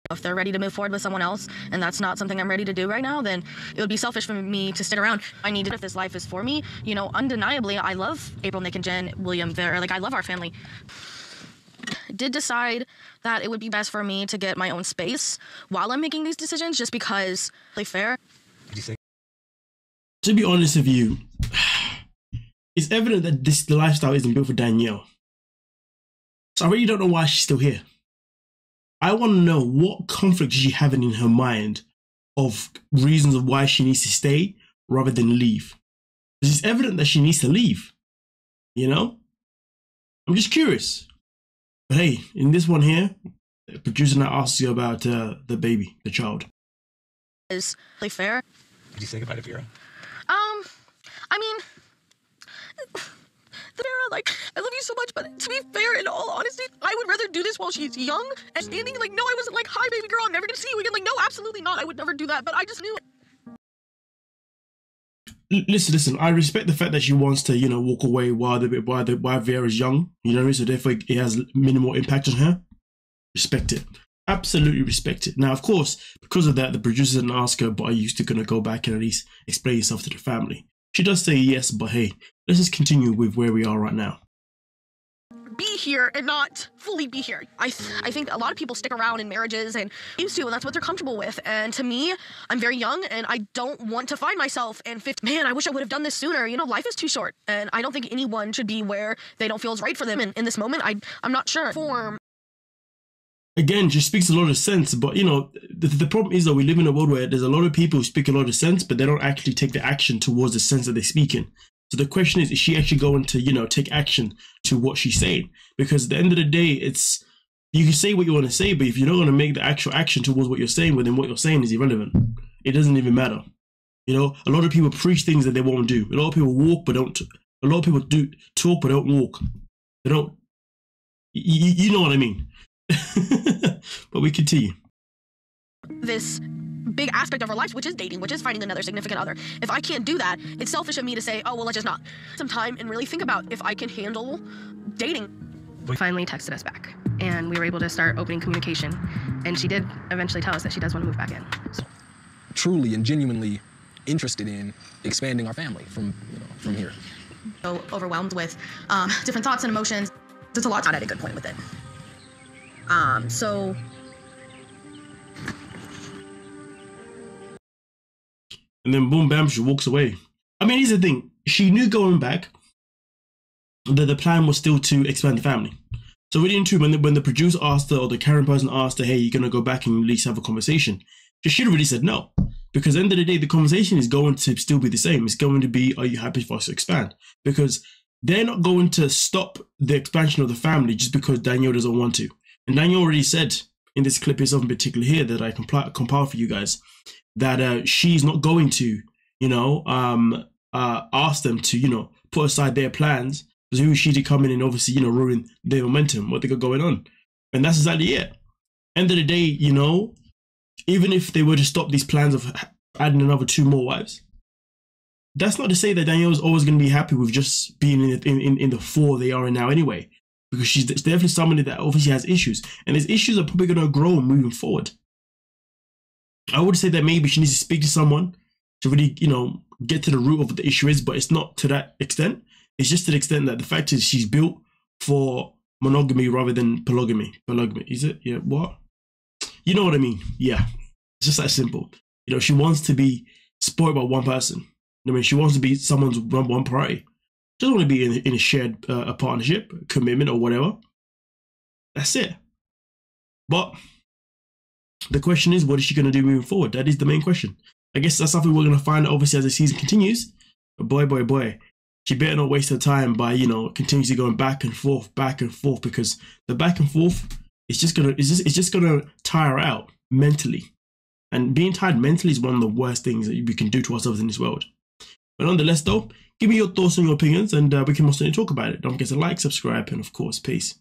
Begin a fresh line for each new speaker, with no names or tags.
If they're ready to move forward with someone else and that's not something I'm ready to do right now, then it would be selfish for me to stick around. I need to, if this life is for me, you know, undeniably, I love April, Nick, and Jen, William, Vera. Like, I love our family. Did decide that it would be best for me to get my own space while I'm making these decisions, just because they're fair.
To be honest with you, it's evident that the lifestyle isn't built for Danielle. So I really don't know why she's still here. I want to know what conflict is she having in her mind of reasons of why she needs to stay rather than leave. Because it's evident that she needs to leave, you know? I'm just curious. But hey, in this one here, the producer now asks you about the baby, the child.
Is they fair?
Did you say goodbye to Vera?
I mean, Vera, like, I love you so much, but to be fair, in all honesty, I would rather do this while she's young and standing. Like, no, I wasn't like, hi, baby girl, I'm never gonna see you again. Like, no, absolutely not. I would never do that, but I just knew it.
Listen, I respect the fact that she wants to, you know, walk away while Vera's young, you know, so therefore it has minimal impact on her. Respect it. Absolutely respect it. Now, of course, because of that, the producer didn't ask her, but are you still going to go back and at least explain yourself to the family? She does say yes, but hey, let's just continue with where we are right now.
Be here and not fully be here. I think a lot of people stick around in marriages and used to, and that's what they're comfortable with. And to me, I'm very young and I don't want to find myself and man, I wish I would have done this sooner. You know, life is too short and I don't think anyone should be where they don't feel is right for them. And in this moment, I'm not sure.
Again, she speaks a lot of sense, but you know, the problem is that we live in a world where there's a lot of people who speak a lot of sense, but they don't actually take the action towards the sense that they speak in. So the question is she actually going to, you know, take action to what she's saying? Because at the end of the day, it's, you can say what you want to say, but if you're not going to make the actual action towards what you're saying, well, then what you're saying is irrelevant. It doesn't even matter. You know, a lot of people preach things that they won't do. A lot of people walk, but don't, a lot of people do talk, but don't walk. They don't, you know what I mean? But we continue.
This big aspect of our lives, which is dating, which is finding another significant other. If I can't do that, it's selfish of me to say, oh, well, let's just not. Some time and really think about if I can handle dating.
Finally texted us back and we were able to start opening communication. And she did eventually tell us that she does want to move back in. So.
Truly and genuinely interested in expanding our family from here.
So overwhelmed with different thoughts and emotions. There's a lot, not at a good point with it.
And then boom, bam, she walks away. I mean, here's the thing. She knew going back that the plan was still to expand the family. So within two, when the producer asked her, or the Karen person asked her, hey, you're going to go back and at least have a conversation, she should have really said no. Because at the end of the day, the conversation is going to still be the same. It's going to be, are you happy for us to expand? Because they're not going to stop the expansion of the family just because Danielle doesn't want to. And Danielle already said in this clip itself in particular here that I compiled for you guys, that she's not going to, you know, ask them to, you know, put aside their plans, because who is she to come in and obviously, you know, ruin their momentum, what they got going on. And that's exactly it. End of the day, you know, even if they were to stop these plans of adding another 2 more wives, that's not to say that Danielle's always going to be happy with just being in the 4 they are in now anyway, because she's definitely somebody that obviously has issues, and these issues are probably going to grow moving forward. I would say that maybe she needs to speak to someone to really, you know, get to the root of what the issue is, but it's not to that extent. It's just to the extent that the fact is she's built for monogamy rather than polygamy. Polygamy, is it? Yeah, what? You know what I mean? Yeah, it's just that simple. You know, she wants to be spoiled by one person. I mean, she wants to be someone's one priority. She doesn't want to be in a shared a partnership, commitment, or whatever. That's it. But the question is, what is she going to do moving forward? That is the main question. I guess that's something we're going to find out, obviously, as the season continues. But boy, she better not waste her time by, you know, continuously going back and forth, because the back and forth is just gonna tire her out mentally. And being tired mentally is one of the worst things that we can do to ourselves in this world. But nonetheless, though, give me your thoughts and your opinions, and we can most certainly talk about it. Don't forget to like, subscribe, and of course, peace.